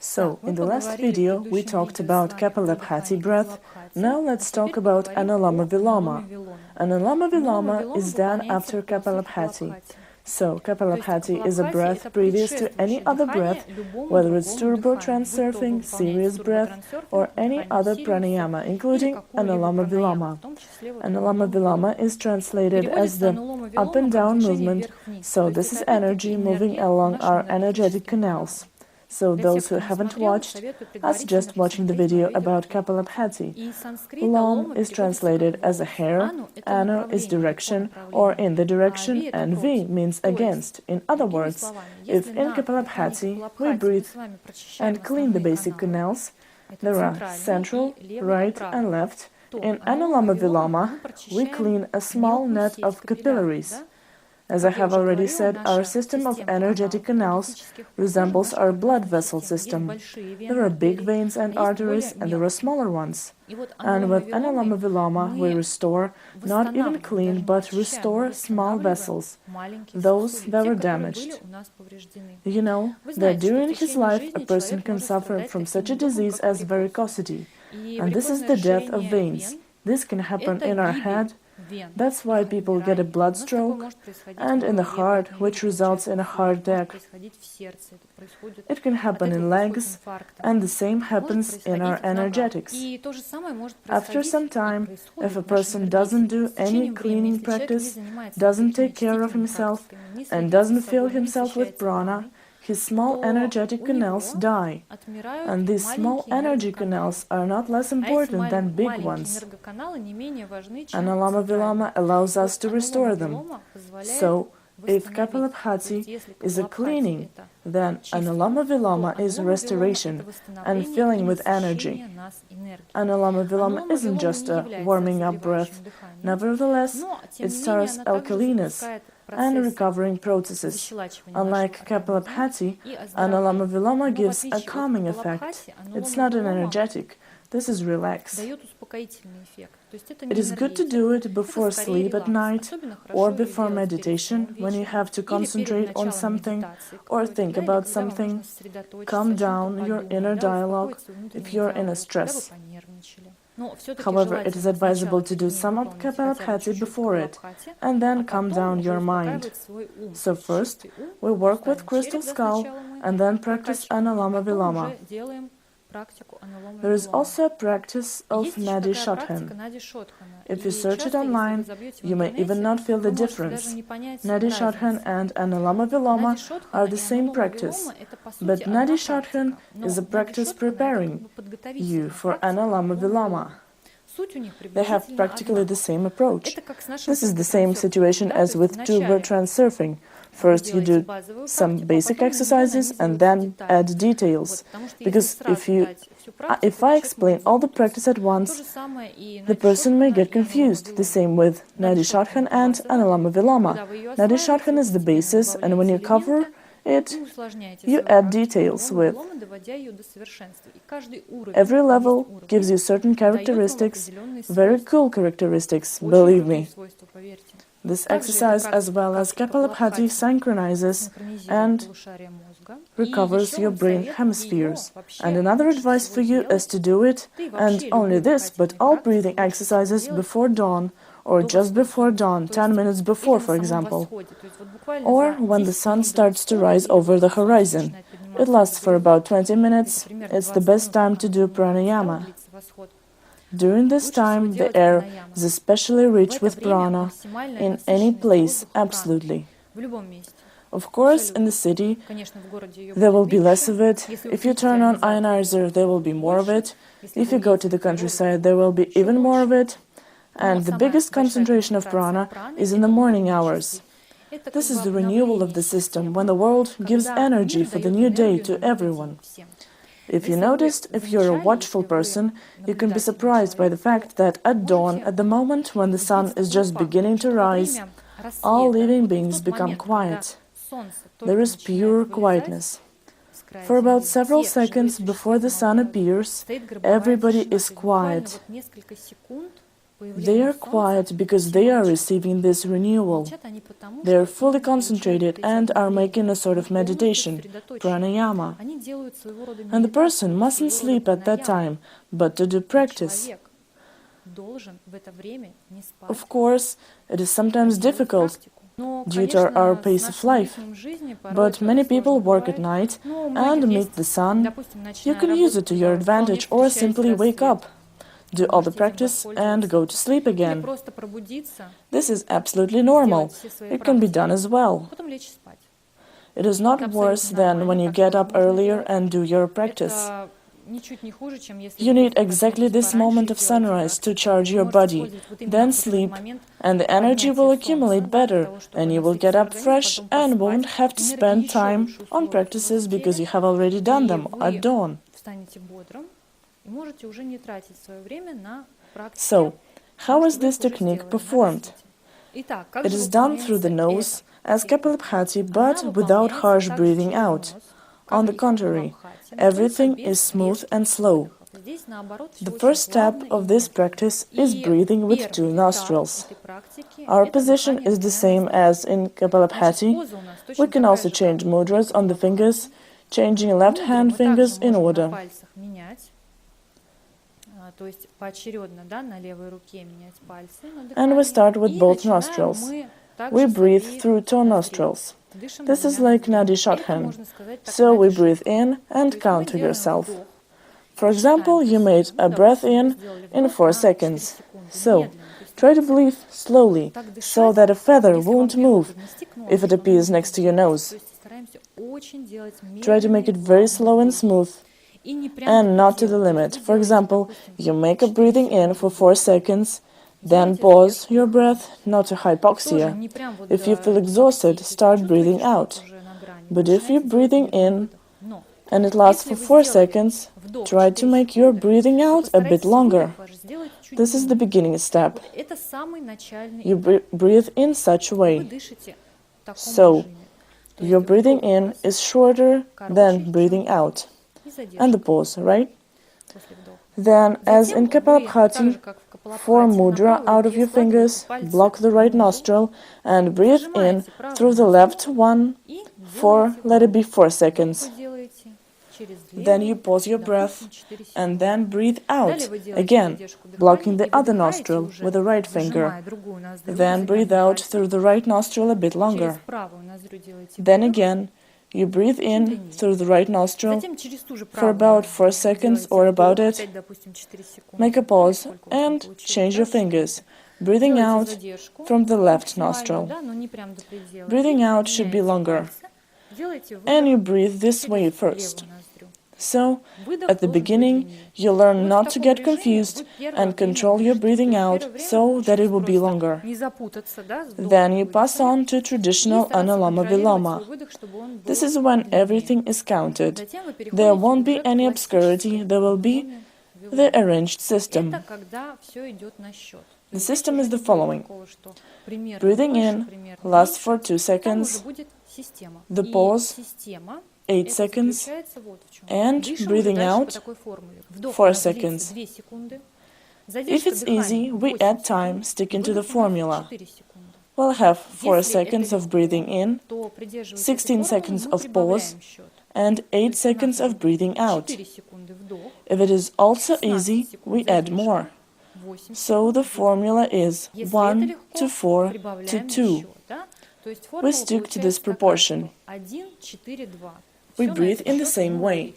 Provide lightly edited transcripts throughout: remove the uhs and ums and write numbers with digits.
So, in the last video, we talked about Kapalabhati breath. Now let's talk about Anulom Vilom. Anulom Vilom is done after Kapalabhati. So, Kapalabhati is a breath previous to any other breath, whether it's turbo transurfing, serious breath, or any other pranayama, including Anulom Vilom. Anulom Vilom is translated as the up and down movement, so this is energy moving along our energetic canals. So those who haven't watched, I suggest watching the video about Kapalabhati. Lom is translated as a hair, Anu is direction or in the direction, and V means against. In other words, if in Kapalabhati we breathe and clean the basic canals, there are central, right and left. In Anulom Vilom, we clean a small net of capillaries. As I have already said, our system of energetic canals resembles our blood vessel system. There are big veins and arteries, and there are smaller ones. And with Anulom Vilom, we restore, not even clean, but restore small vessels, those that were damaged. You know that during his life, a person can suffer from such a disease as varicosity, and this is the death of veins. This can happen in our head. That's why people get a blood stroke, and in the heart, which results in a heart attack. It can happen in legs, and the same happens in our energetics. After some time, if a person doesn't do any cleaning practice, doesn't take care of himself, and doesn't fill himself with prana, his small energetic canals die, and these small energy canals are not less important than big ones. Anulom Vilom allows us to restore them. So, if Kapalabhati is a cleaning, then Anulom Vilom is restoration and filling with energy. Anulom Vilom isn't just a warming up breath. Nevertheless, it starts alkalinous and recovering processes. Unlike Kapalabhati, Anulom Vilom gives a calming effect. It's not an energetic. This is relax. It is good to do it before sleep at night or before meditation, when you have to concentrate on something or think about something. Calm down your inner dialogue if you're in a stress. However, it is advisable to do some of Kapalabhati before it, and then calm down your mind. So first, we work with crystal skull, and then practice Anulom Vilom. There is also a practice of Nadi Shodhan. If you search it online, you may even not feel the difference. Nadi Shodhan and Anulom Vilom are the same practice, but Nadi Shodhan is a practice preparing you for Anulom Vilom. They have practically the same approach. This is the same situation as with turbo transurfing. First you do some basic exercises and then add details, because if I explain all the practice at once, the person may get confused. The same with Nadi Shodhan and Anulom Vilom. Nadi Shodhan is the basis, and when you cover it, you add details with. Every level gives you certain characteristics, very cool characteristics, believe me. This exercise, as well as Kapalabhati, synchronizes and recovers your brain hemispheres. And another advice for you is to do it, and only this, but all breathing exercises before dawn, or just before dawn, 10 minutes before, for example, or when the sun starts to rise over the horizon. It lasts for about 20 minutes. It's the best time to do pranayama. During this time, the air is especially rich with prana, in any place, absolutely. Of course, in the city, there will be less of it. If you turn on ionizer, there will be more of it. If you go to the countryside, there will be even more of it. And the biggest concentration of prana is in the morning hours. This is the renewal of the system, when the world gives energy for the new day to everyone. If you noticed, if you're a watchful person, you can be surprised by the fact that at dawn, at the moment when the sun is just beginning to rise, all living beings become quiet. There is pure quietness. For about several seconds before the sun appears, everybody is quiet. They are quiet because they are receiving this renewal. They are fully concentrated and are making a sort of meditation, pranayama. And the person mustn't sleep at that time, but to do practice. Of course, it is sometimes difficult due to our pace of life, but many people work at night and meet the sun. You can use it to your advantage or simply wake up, do all the practice and go to sleep again. This is absolutely normal. It can be done as well. It is not worse than when you get up earlier and do your practice. You need exactly this moment of sunrise to charge your body, then sleep, and the energy will accumulate better, and you will get up fresh and won't have to spend time on practices because you have already done them at dawn. So, how is this technique performed? It is done through the nose as Kapalabhati, but without harsh breathing out. On the contrary, everything is smooth and slow. The first step of this practice is breathing with two nostrils. Our position is the same as in Kapalabhati. We can also change mudras on the fingers, changing left hand fingers in order. And we start with both nostrils. We breathe through two nostrils. This is like Nadi Shothan. So we breathe in and count to yourself. For example, you made a breath in 4 seconds. So, try to breathe slowly, so that a feather won't move if it appears next to your nose. Try to make it very slow and smooth, and not to the limit. For example, you make a breathing in for 4 seconds, then pause your breath, not to hypoxia. If you feel exhausted, start breathing out. But if you're breathing in and it lasts for 4 seconds, try to make your breathing out a bit longer. This is the beginning step. You breathe in such a way. So, your breathing in is shorter than breathing out. And the pause, right? Then, as in Kapalabhati, form mudra out of your fingers, block the right nostril, and breathe in through the left one for, let it be 4 seconds. Then you pause your breath, and then breathe out, again, blocking the other nostril with the right finger. Then breathe out through the right nostril a bit longer. Then again, you breathe in through the right nostril for about 4 seconds or about it. Make a pause and change your fingers, breathing out from the left nostril. Breathing out should be longer. And you breathe this way first. So, at the beginning, you learn not to get confused and control your breathing out so that it will be longer. Then you pass on to traditional Anulom Vilom. This is when everything is counted. There won't be any obscurity, there will be the arranged system. The system is the following. Breathing in lasts for 2 seconds, the pause 8 seconds, and breathing out 4 seconds. If it's easy, we add time sticking to the formula. We'll have 4 seconds of breathing in, 16 seconds of pause, and 8 seconds of breathing out. If it is also easy, we add more. So the formula is 1 to 4 to 2. We stick to this proportion. We breathe in the same way.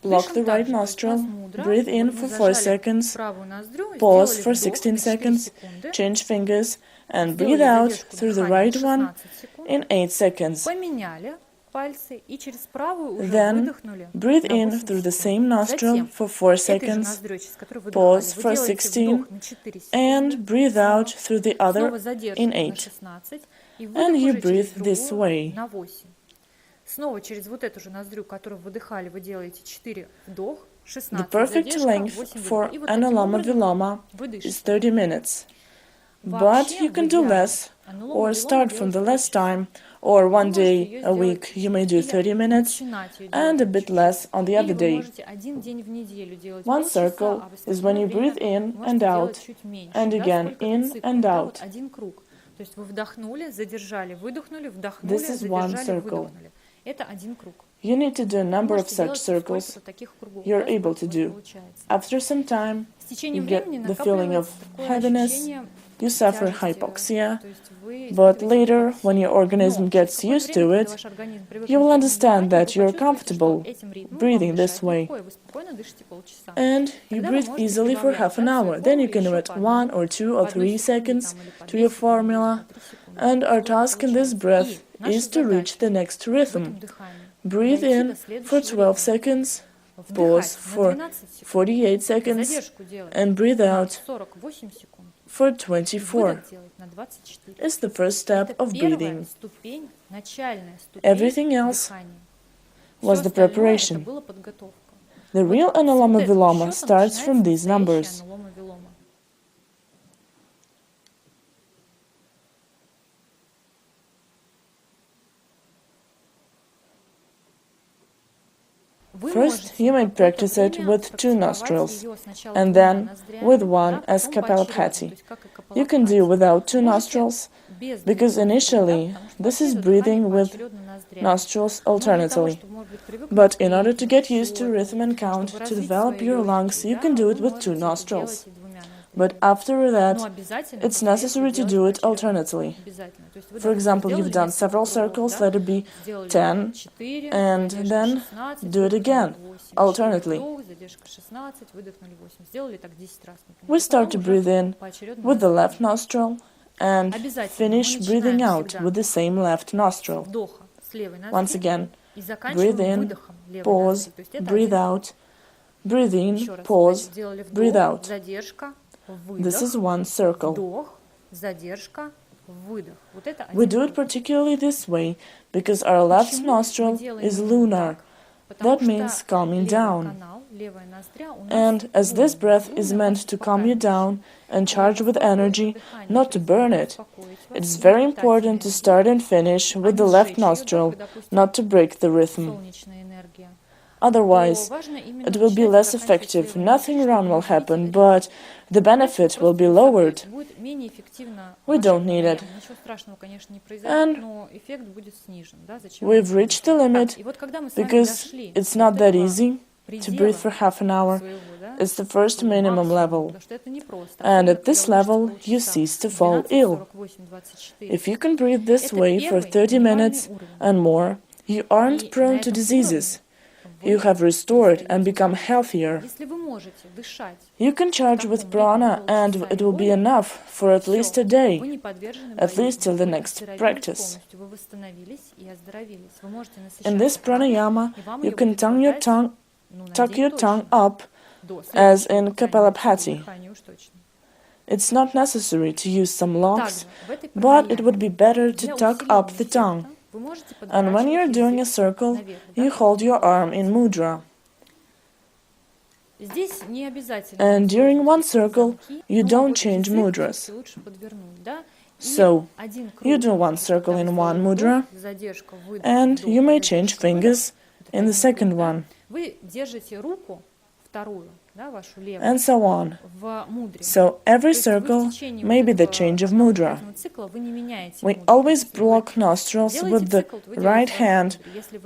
Block the right nostril, breathe in for 4 seconds, pause for 16 seconds, change fingers, and breathe out through the right one in 8 seconds. Then breathe in through the same nostril for 4 seconds, pause for 16, and breathe out through the other in 8. And you breathe this way. The perfect length for Anulom Vilom is 30 minutes. But you can do less, or start from the less time, or one day a week you may do 30 minutes, and a bit less on the other day. One circle is when you breathe in and out, and again in and out. This is one circle. You need to do a number of such circles you're able to do. After some time, you get the feeling of heaviness, you suffer hypoxia, but later, when your organism gets used to it, you will understand that you're comfortable breathing this way. And you breathe easily for half an hour. Then you can add 1 or 2 or 3 seconds to your formula. And our task in this breath is to reach the next rhythm. Breathe in for 12 seconds, pause for 48 seconds, and breathe out for 24. It's the first step of breathing. Everything else was the preparation. The real Anulom Vilom starts from these numbers. First, you may practice it with 2 nostrils, and then with 1 as Kapalabhati. You can do without 2 nostrils, because initially this is breathing with nostrils alternately. But in order to get used to rhythm and count, to develop your lungs, you can do it with 2 nostrils. But after that, it's necessary to do it alternately. For example, you've done several circles, let it be 10, and then do it again, alternately. We start to breathe in with the left nostril and finish breathing out with the same left nostril. Once again, breathe in, pause, breathe out, breathe in, pause, breathe out. This is one circle. We do it particularly this way because our left nostril is lunar. That means calming down. And as this breath is meant to calm you down and charge with energy, not to burn it, it is very important to start and finish with the left nostril, not to break the rhythm. Otherwise, it will be less effective, nothing wrong will happen, but the benefit will be lowered. We don't need it. And we've reached the limit because it's not that easy to breathe for half an hour. It's the first minimum level. And at this level, you cease to fall ill. If you can breathe this way for 30 minutes and more, you aren't prone to diseases. You have restored and become healthier. You can charge with prana and it will be enough for at least a day, at least till the next practice. In this pranayama, you can tuck your tongue up, as in Kapalabhati. It's not necessary to use some locks, but it would be better to tuck up the tongue. And when you're doing a circle, you hold your arm in mudra. And during one circle, you don't change mudras. So, you do one circle in one mudra, and you may change fingers in the second one, and so on. So every circle may be the change of mudra. We always block nostrils with the right hand,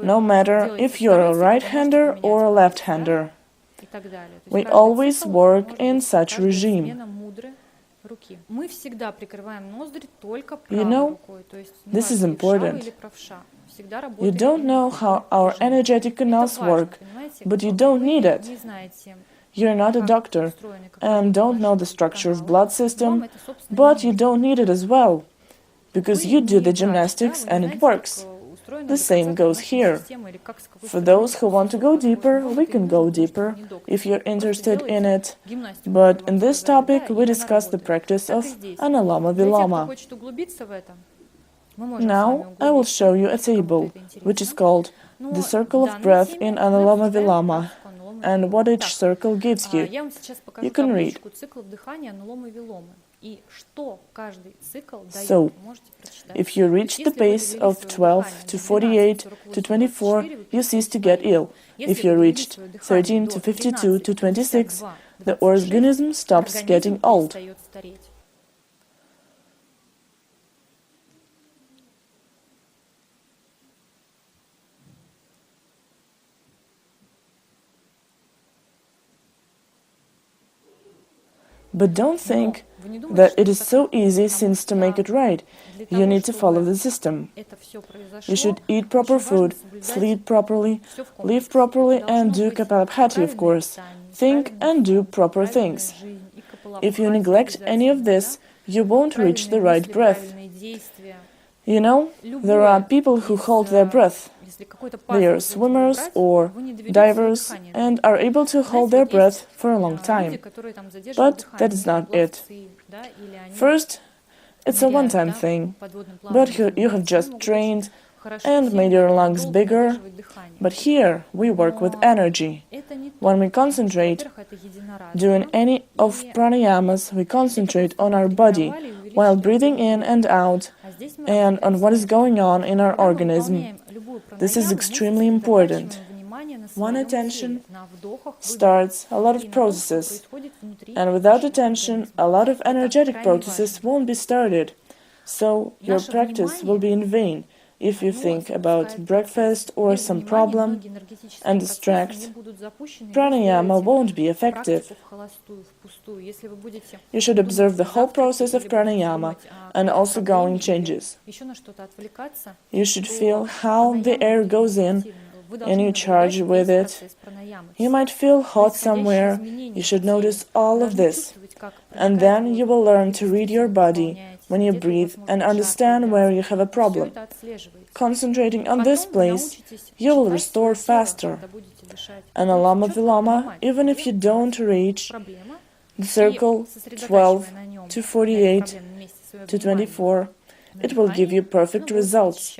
no matter if you're a right-hander or a left-hander. We always work in such regime. You know, this is important. You don't know how our energetic canals work, but you don't need it. You're not a doctor and don't know the structure of blood system, but you don't need it as well, because you do the gymnastics and it works. The same goes here. For those who want to go deeper, we can go deeper, if you're interested in it. But in this topic, we discuss the practice of Anulom Vilom. Now, I will show you a table, which is called the circle of breath in Anulom Vilom, and what each circle gives you. You can read. So, if you reach the pace of 12 to 48 to 24, you cease to get ill. If you reached 13 to 52 to 26, the organism stops getting old. But don't think that it is so easy, since to make it right, you need to follow the system. You should eat proper food, sleep properly, live properly, and do kapalabhati, of course. Think and do proper things. If you neglect any of this, you won't reach the right breath. You know, there are people who hold their breath. They are swimmers or divers and are able to hold their breath for a long time. But that is not it. First, it's a one-time thing, but you have just trained and made your lungs bigger. But here we work with energy. When we concentrate, doing any of pranayamas, we concentrate on our body while breathing in and out and on what is going on in our organism. This is extremely important. One attention starts a lot of processes, and without attention, a lot of energetic processes won't be started. So your practice will be in vain if you think about breakfast or some problem and distract. Pranayama won't be effective. You should observe the whole process of pranayama and also going changes. You should feel how the air goes in and you charge with it. You might feel hot somewhere. You should notice all of this. And then you will learn to read your body when you breathe and understand where you have a problem. Concentrating on this place, you will restore faster. Anulom Vilom, even if you don't reach the circle 12 to 48 to 24, it will give you perfect results.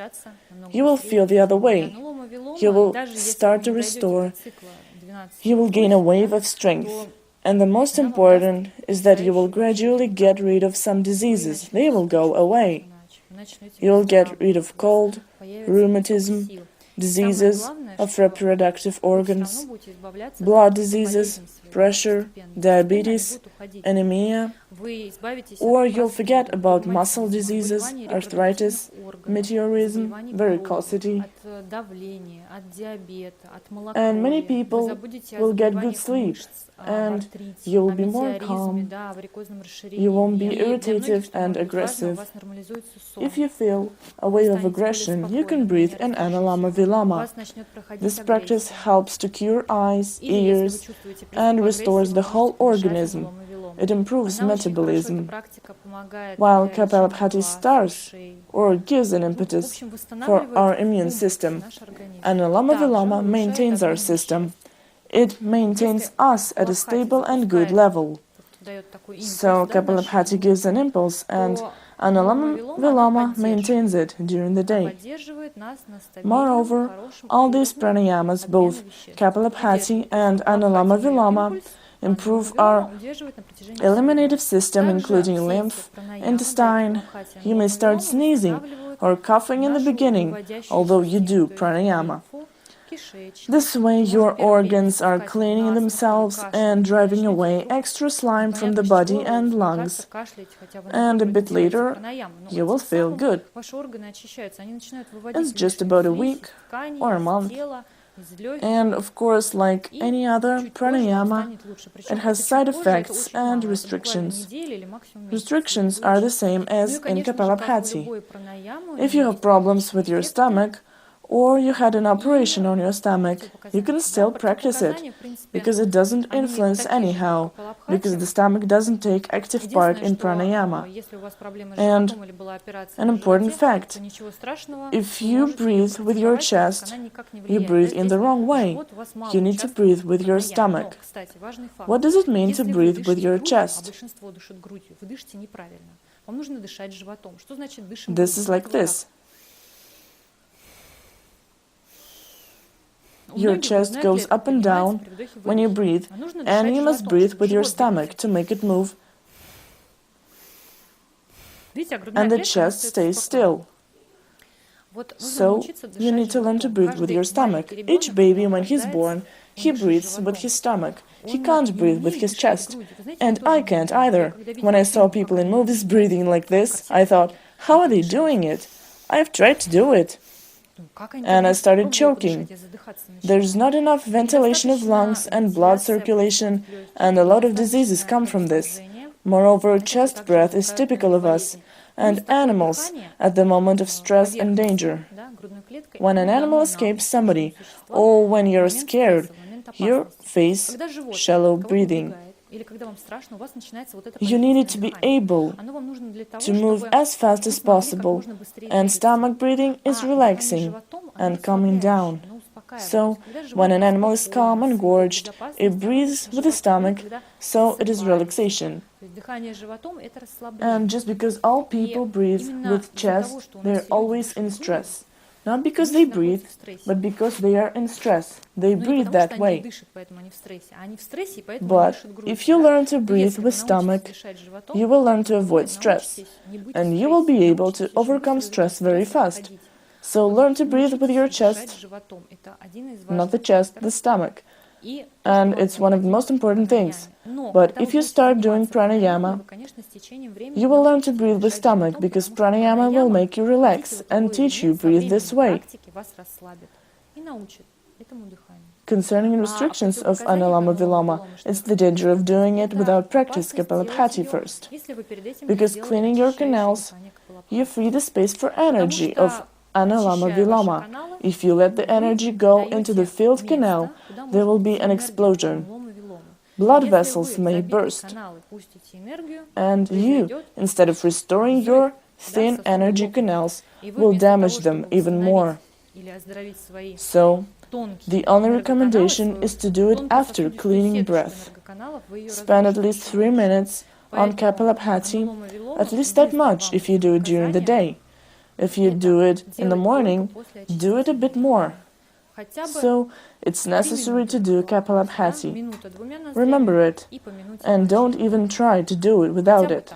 You will feel the other way. You will start to restore. You will gain a wave of strength. And the most important is that you will gradually get rid of some diseases. They will go away. You will get rid of cold, rheumatism, diseases of reproductive organs, blood diseases, pressure, diabetes, anemia, or you'll forget about muscle diseases, arthritis, meteorism, varicosity. And many people will get good sleep, and you will be more calm. You won't be irritative and aggressive. If you feel a wave of aggression, you can breathe in Anulom Vilom. This practice helps to cure eyes, ears, and restores the whole organism. It improves metabolism, while kapalabhati starts or gives an impetus for our immune system. Anulom Vilom maintains our system. It maintains us at a stable and good level. So kapalabhati gives an impulse, and Anulom Vilom maintains it during the day. Moreover, all these pranayamas, both kapalabhati and Anulom Vilom, improve our eliminative system, including lymph, intestine. You may start sneezing or coughing in the beginning, although you do pranayama. This way your organs are cleaning themselves and driving away extra slime from the body and lungs. And a bit later, you will feel good. It's just about a week or a month. And of course, like any other pranayama, it has side effects and restrictions. Restrictions are the same as in kapalabhati. If you have problems with your stomach, or you had an operation on your stomach, you can still practice it, because it doesn't influence anyhow, because the stomach doesn't take active part in pranayama. And an important fact, if you breathe with your chest, you breathe in the wrong way. You need to breathe with your stomach. What does it mean to breathe with your chest? This is like this. Your chest goes up and down when you breathe, and you must breathe with your stomach to make it move and the chest stays still. So, you need to learn to breathe with your stomach. Each baby, when he's born, he breathes with his stomach. He can't breathe with his chest. And I can't either. When I saw people in movies breathing like this, I thought, how are they doing it? I've tried to do it. And I started choking. There's not enough ventilation of lungs and blood circulation, and a lot of diseases come from this. Moreover, chest breath is typical of us and animals at the moment of stress and danger. When an animal escapes somebody, or when you're scared, you face shallow breathing. You need to be able to move as fast as possible, and stomach breathing is relaxing and calming down. So, when an animal is calm and gorged, it breathes with the stomach, so it is relaxation. And just because all people breathe with chest, they're always in stress. Not because they breathe, but because they are in stress. They breathe that way. But if you learn to breathe with stomach, you will learn to avoid stress, and you will be able to overcome stress very fast. So learn to breathe with your chest, not the chest, the stomach. And it's one of the most important things. But if you start doing pranayama, you will learn to breathe with stomach, because pranayama will make you relax and teach you breathe this way. Concerning restrictions of Anulom Vilom, it's the danger of doing it without practice Kapalabhati first. Because cleaning your canals, you free the space for energy of Anulom Vilom. If you let the energy go into the filled canal, there will be an explosion. Blood vessels may burst, and you, instead of restoring your thin energy canals, will damage them even more. So, the only recommendation is to do it after cleaning breath. Spend at least 3 minutes on Kapalabhati, at least that much if you do it during the day. If you do it in the morning, do it a bit more. So, it's necessary to do Kapalabhati. Remember it, and don't even try to do it without it.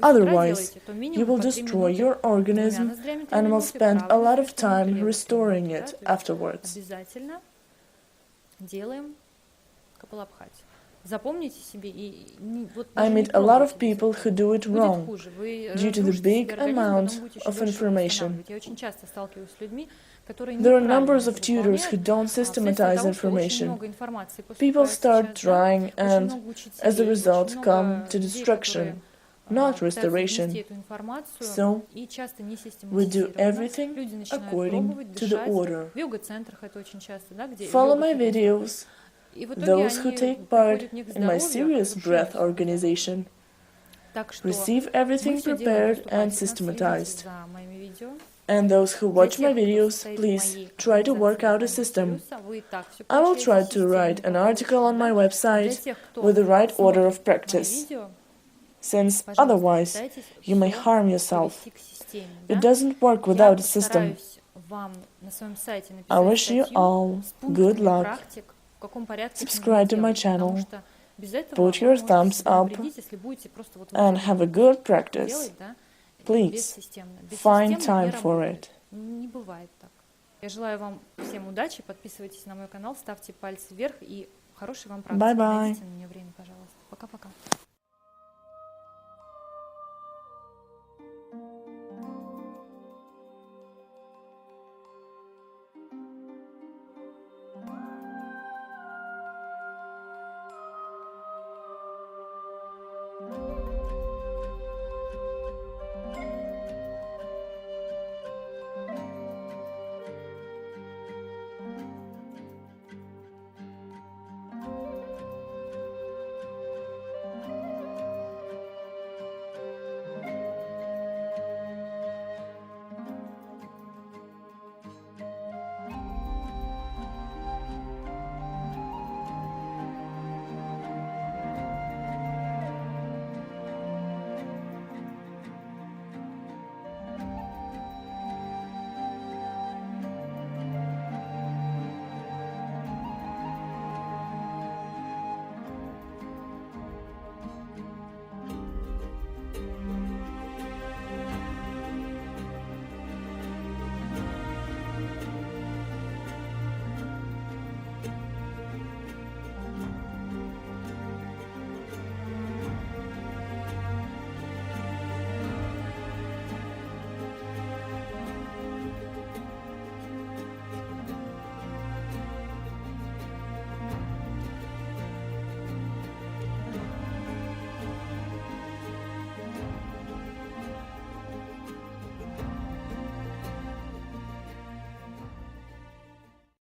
Otherwise, you will destroy your organism and will spend a lot of time restoring it afterwards. I meet a lot of people who do it wrong due to the big amount of information. There are numbers of tutors who don't systematize information. People start trying and, as a result, come to destruction, not restoration. So, we do everything according to the order. Follow my videos, those who take part in my serious breath organization. Receive everything prepared and systematized. And those who watch my videos, please try to work out a system. I will try to write an article on my website with the right order of practice, since otherwise you may harm yourself. It doesn't work without a system. I wish you all good luck. Subscribe to my channel, put your thumbs up, and have a good practice. Please, find time for it. Я желаю вам всем удачи, подписывайтесь на мой канал, ставьте пальцы вверх и хорошей вам практики. Bye-bye. Найдите на нее время, пожалуйста. Пока-пока.